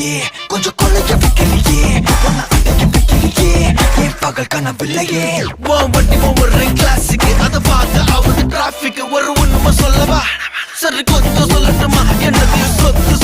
வைக்கலையே கொஞ்சம் கொள்ளைய வைக்கலையே ஒன்ன அடைக்க வைக்கலையே என் பகல் கனவில்லையே வண்டி ஒவ்வொரு கிளாஸுக்கு அதை பார்த்து ஆகுது டிராபிக் ஒரு உண்மை சொல்லவா சரி கொஞ்சம் சொல்லட்டுமா என்னது சொத்து